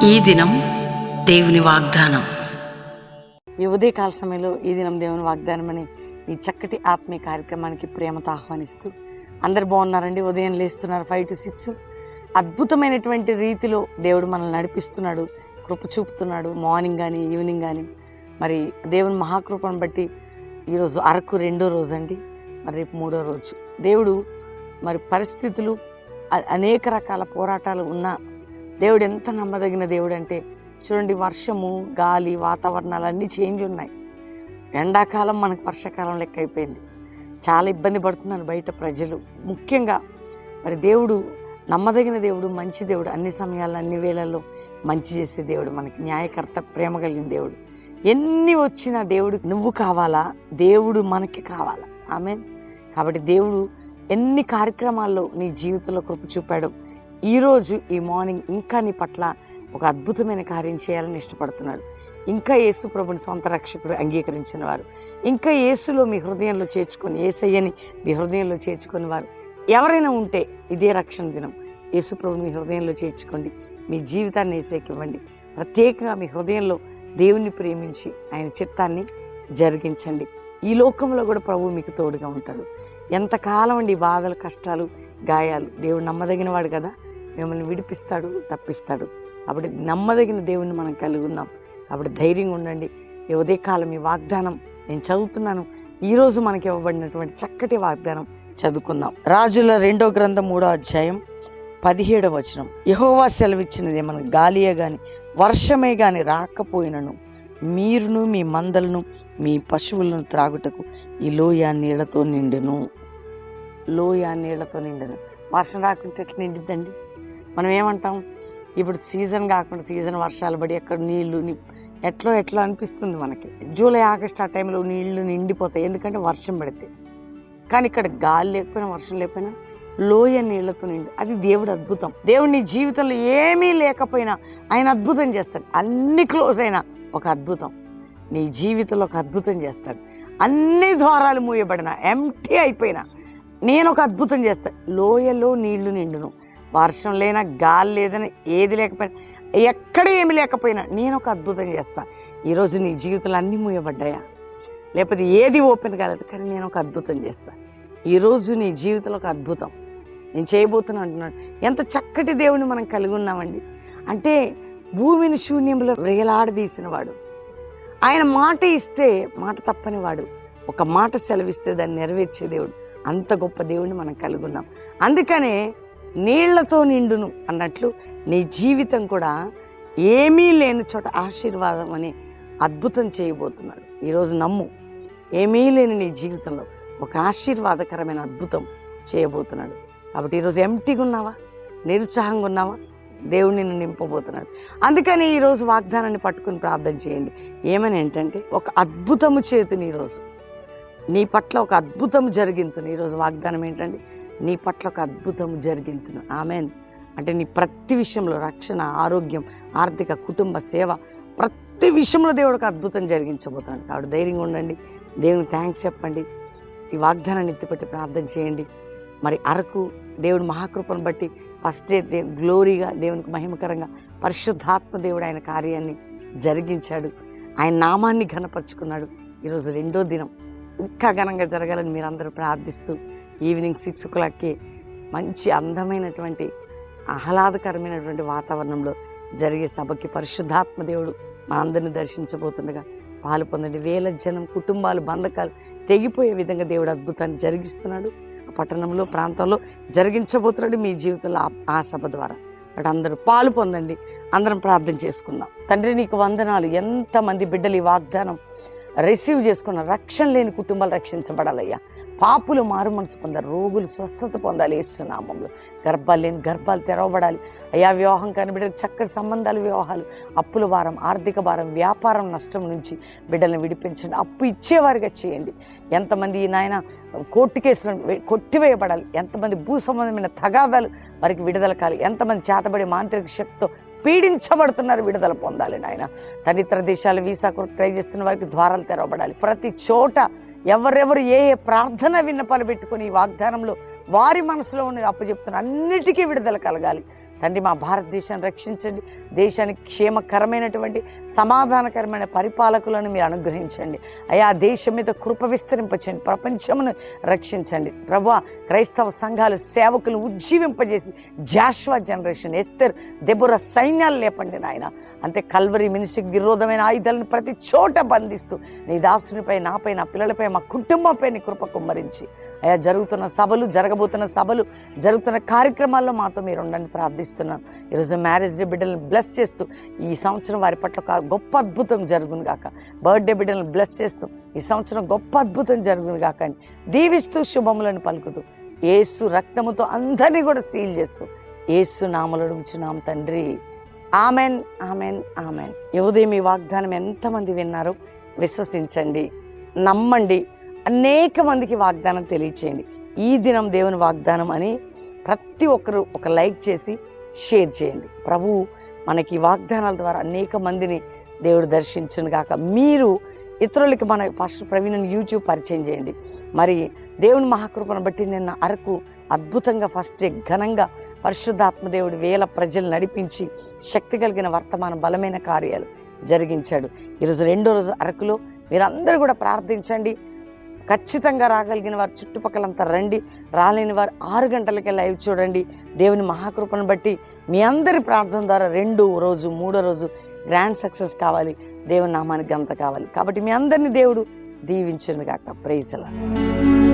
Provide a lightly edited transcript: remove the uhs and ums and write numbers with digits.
ఈ దినం దేవుని వాగ్దానం. ఈ ఉదయకాల సమయంలో ఈ దినం దేవుని వాగ్దానం అని ఈ చక్కటి ఆత్మీయ కార్యక్రమానికి ప్రేమతో ఆహ్వానిస్తూ అందరు బాగున్నారండి. ఉదయం లేస్తున్నారు 5 to 6. అద్భుతమైనటువంటి రీతిలో దేవుడు మనల్ని నడిపిస్తున్నాడు, కృప చూపుతున్నాడు. మార్నింగ్ కానీ ఈవినింగ్ కానీ మరి దేవుని మహాకృపను బట్టి ఈరోజు అరకు 2వ రోజు అండి, మరి రేపు 3వ రోజు. దేవుడు మరి పరిస్థితులు అనేక రకాల పోరాటాలు ఉన్న దేవుడు ఎంత నమ్మదగిన దేవుడు అంటే చూడండి, వర్షము, గాలి, వాతావరణాలు అన్నీ చేంజ్ ఉన్నాయి. ఎండాకాలం మనకు వర్షాకాలం లెక్క అయిపోయింది. చాలా ఇబ్బంది పడుతున్నారు బయట ప్రజలు. ముఖ్యంగా మరి దేవుడు నమ్మదగిన దేవుడు, మంచి దేవుడు, అన్ని సమయాల్లో అన్ని వేళల్లో మంచి చేసే దేవుడు, మనకి న్యాయకర్త, ప్రేమ కలిగిన దేవుడు. ఎన్ని వచ్చినా దేవుడు నువ్వు కావాలా, దేవుడు మనకి కావాలా. ఆమేన్. కాబట్టి దేవుడు ఎన్ని కార్యక్రమాల్లో నీ జీవితంలో కృప చూపాడు. ఈరోజు ఈ మార్నింగ్ ఇంకా నీ పట్ల ఒక అద్భుతమైన కార్యం చేయాలని ఇష్టపడుతున్నాడు. ఇంకా యేసు ప్రభుని సొంత రక్షకుడు అంగీకరించిన వారు, ఇంకా యేసులో మీ హృదయంలో చేర్చుకొని, యేసయ్యని మీ హృదయంలో చేర్చుకుని వారు ఎవరైనా ఉంటే ఇదే రక్షణ దినం. యేసు ప్రభుని మీ హృదయంలో చేర్చుకోండి, మీ జీవితాన్ని యేసుకి ఇవ్వండి. ప్రత్యేకంగా మీ హృదయంలో దేవుణ్ణి ప్రేమించి ఆయన చిత్తాన్ని జరిగించండి. ఈ లోకంలో కూడా ప్రభువు మీకు తోడుగా ఉంటాడు. ఎంతకాలం అండి బాధలు, కష్టాలు, గాయాలు. దేవుడు నమ్మదగిన వాడు కదా, మిమ్మల్ని విడిపిస్తాడు, తప్పిస్తాడు. కాబట్టి నమ్మదగిన దేవుణ్ణి మనం కలిగి ఉన్నాం. కాబట్టి ధైర్యంగా ఉండండి. ఈ ఉదయకాలం ఈ వాగ్దానం నేను చదువుతున్నాను. ఈరోజు మనకి ఇవ్వబడినటువంటి చక్కటి వాగ్దానం చదువుకుందాం. రాజుల 2వ గ్రంథం 3వ అధ్యాయం 17వ వచనం. యెహోవా సెలవిచ్చినది ఏమన్నా, గాలియే గాని వర్షమే గాని రాకపోయినను మీరును మీ మందలను మీ పశువులను త్రాగుటకు ఈ లోయ నీళ్లతో నిండెను. లోయ నీళ్లతో నిండెను. వర్షం రాకుంటే ఎట్లా నిండిద్దండి? మనం ఏమంటాం, ఇప్పుడు సీజన్ కాకుండా సీజన్ వర్షాలు పడి అక్కడ నీళ్లు ఎట్లా అనిపిస్తుంది మనకి. జూలై, ఆగస్ట్ ఆ టైంలో నీళ్లు నిండిపోతాయి, ఎందుకంటే వర్షం పడితే. కానీ ఇక్కడ గాలి లేకపోయినా వర్షం లేకపోయినా లోయ నీళ్లతో నిండి, అది దేవుడు అద్భుతం. దేవుడు నీ జీవితంలో ఏమీ లేకపోయినా ఆయన అద్భుతం చేస్తాడు. అన్ని క్లోజ్ అయినా ఒక అద్భుతం నీ జీవితంలో ఒక అద్భుతం చేస్తాడు. అన్ని ద్వారాలు మూయబడినా, ఎంటీ అయిపోయినా నేను ఒక అద్భుతం చేస్తాను. లోయలో నీళ్లు నిండును, వర్షం లేనా, గాలి లేదని, ఏది లేకపోయినా, ఎక్కడ ఏమి లేకపోయినా నేను ఒక అద్భుతం చేస్తాను. ఈరోజు నీ జీవితంలో అన్నీ మూయబడ్డాయా, లేకపోతే ఏది ఓపెన్ కాలేదు, కానీ నేను ఒక అద్భుతం చేస్తాను. ఈరోజు నీ జీవితంలో ఒక అద్భుతం నేను చేయబోతున్నా అంటున్నాడు. ఎంత చక్కటి దేవుని మనం కలిగి ఉన్నామండి. అంటే భూమిని శూన్యంలో వేలాడదీసిన వాడు, ఆయన మాట ఇస్తే మాట తప్పని వాడు, ఒక మాట సెలవిస్తే దాన్ని నెరవేర్చే దేవుడు. అంత గొప్ప దేవుడిని మనం కలిగి ఉన్నాం. అందుకనే నీళ్లతో నిండును అన్నట్లు నీ జీవితం కూడా ఏమీ లేని చోట ఆశీర్వాదం అనే అద్భుతం చేయబోతున్నాడు. ఈరోజు నమ్ము, ఏమీ లేని నీ జీవితంలో ఒక ఆశీర్వాదకరమైన అద్భుతం చేయబోతున్నాడు. కాబట్టి ఈరోజు ఎంటీగా ఉన్నావా, నిరుత్సాహంగా ఉన్నావా, దేవుడు నిన్ను నింపబోతున్నాడు. అందుకని ఈరోజు వాగ్దానాన్ని పట్టుకుని ప్రార్థన చేయండి. ఏమని ఏంటంటే, ఒక అద్భుతము చేతుని ఈరోజు నీ పట్ల ఒక అద్భుతం జరిగింతును. ఈరోజు వాగ్దానం ఏంటంటే, నీ పట్ల ఒక అద్భుతం జరిగింతును. ఆమెన్. అంటే నీ ప్రతి విషయంలో, రక్షణ, ఆరోగ్యం, ఆర్థిక, కుటుంబ సేవ, ప్రతి విషయంలో దేవుడు ఒక అద్భుతం జరిగించబోతున్నాడు. కాబట్టి ధైర్యంగా ఉండండి, దేవునికి థ్యాంక్స్ చెప్పండి, ఈ వాగ్దానాన్ని ఎత్తిపెట్టి ప్రార్థన చేయండి. మరి అరకు దేవుడి మహాకృపను బట్టి ఫస్ట్ డే గ్లోరీగా, దేవునికి మహిమకరంగా పరిశుద్ధాత్మ దేవుడు ఆయన కార్యాన్ని జరిగించాడు, ఆయన నామాన్ని ఘనపరుచుకున్నాడు. ఈరోజు 2వ దినం ఇంకా ఘనంగా జరగాలని మీరందరూ ప్రార్థిస్తూ ఈవినింగ్ 6 o'clockకి మంచి అందమైనటువంటి ఆహ్లాదకరమైనటువంటి వాతావరణంలో జరిగే సభకి పరిశుద్ధాత్మ దేవుడు మనందరిని దర్శించబోతుండగా పాలు పొందండి. వేల జనం, కుటుంబాలు, బంధకాలు తెగిపోయే విధంగా దేవుడు అద్భుతాన్ని జరిగిస్తున్నాడు. ఆ పట్టణంలో, ప్రాంతంలో జరిగించబోతున్నాడు మీ జీవితంలో ఆ సభ ద్వారా. అటు అందరూ పాలు పొందండి. అందరం ప్రార్థన చేసుకుందాం. తండ్రి నీకు వందనాలు. ఎంతమంది బిడ్డలు ఈ వాగ్దానం రిసీవ్ చేసుకున్న, రక్షణ లేని కుటుంబాలు రక్షించబడాలయ్యా. పాపులు మారు మనసు పొందాలి, రోగులు స్వస్థత పొందాలి యేసునామములో. గర్భాలు లేని గర్భాలు తెరవబడాలి అయ్యా. వివాహం కాని బిడ్డలు చక్కటి సంబంధాలు, వివాహాలు, అప్పుల భారం, ఆర్థిక భారం, వ్యాపారం నష్టం నుంచి బిడ్డలను విడిపించండి. అప్పు ఇచ్చేవారిగా చేయండి. ఎంతమంది నాయన కోర్టు కేసులను కొట్టివేయబడాలి, ఎంతమంది భూ సంబంధమైన తగాదాలు వారికి విడుదల కాలి, ఎంతమంది చేతబడి మాంత్రిక శక్తితో పీడించబడుతున్నారు, విడుదల పొందాలి నాయన. తదితర దేశాలు వీసా కొరకు ట్రై చేస్తున్న వారికి ద్వారాలు తెరవబడాలి. ప్రతి చోట ఎవరెవరు ఏ ప్రార్థన విన్నపాలు పెట్టుకుని ఈ వాగ్దానంలో వారి మనసులో ఉన్నది అప్పచెప్తున్న అన్నిటికీ విడుదల కలగాలి. తండ్రి మా భారతదేశాన్ని రక్షించండి. దేశానికి క్షేమకరమైనటువంటి సమాధానకరమైన పరిపాలకులను మీరు అనుగ్రహించండి అయ్యా. దేశం మీద కృప విస్తరింపచేయండి. ప్రపంచమును రక్షించండి ప్రభువా. క్రైస్తవ సంఘాలు సేవకులు ఉజ్జీవింపజేసి జాషువా జనరేషన్, ఎస్తేర్, దెబోరా సైన్యాలు లేపండి నాయన. అంతే కల్వరి మినిస్ట్రీకి విరోధమైన ఆయుధాలను ప్రతి చోట బంధిస్తూ నీ దాసునిపై, నాపై, నా పిల్లలపై, మా కుటుంబంపై నీ కృప కుమ్మరించి అయ్యా. జరుగుతున్న సభలు, జరగబోతున్న సభలు, జరుగుతున్న కార్యక్రమాల్లో మాతో మీరు ఉండండి ప్రార్థిస్తున్నాను. ఈరోజు మ్యారేజ్ డే బిడ్డలను బ్లెస్ చేస్తూ ఈ సంవత్సరం వారి పట్ల ఒక గొప్ప అద్భుతం జరుగును గాక. బర్త్డే బిడ్డలను బ్లెస్ చేస్తూ ఈ సంవత్సరం గొప్ప అద్భుతం జరుగును గాక అని దీవిస్తూ శుభములను పలుకుతూ యేసు రక్తముతో అందరినీ కూడా సీల్ చేస్తూ యేసు నామములో అడుగుచున్నాం తండ్రి. Amen, amen, amen. ఈ ఉదయం ఈ వాగ్దానం ఎంతమంది విన్నారో విశ్వసించండి, నమ్మండి. అనేక మందికి వాగ్దానం తెలియచేయండి. ఈ దినం దేవుని వాగ్దానం అని ప్రతి ఒక్కరు ఒక లైక్ చేసి షేర్ చేయండి. ప్రభువు మనకి వాగ్దానాల ద్వారా అనేక మందిని దేవుడు దర్శించును గాక. మీరు ఇతరులకి మన పాస్టర్ ప్రవీణ్ యూట్యూబ్ పరిచయం చేయండి. మరి దేవుని మహాకృపను బట్టి నిన్న అరకు అద్భుతంగా ఫస్ట్ డే ఘనంగా పరిశుద్ధాత్మ దేవుడు వేల ప్రజలు నడిపించి శక్తి కలిగిన వర్తమాన బలమైన కార్యాలు జరిగించాడు. ఈరోజు రెండో రోజు అరకులో మీరందరూ కూడా ప్రార్థించండి. ఖచ్చితంగా రాగలిగిన వారు చుట్టుపక్కలంతా రండి. రాలేని వారు 6 గంటలకే లైవ్ చూడండి. దేవుని మహాకృపను బట్టి మీ అందరి ప్రార్థన ద్వారా 2వ రోజు 3వ రోజు గ్రాండ్ సక్సెస్ కావాలి. దేవుని నామానికి ఘనత కావాలి. కాబట్టి మీ అందరినీ దేవుడు దీవించును గాక. Praise the lord.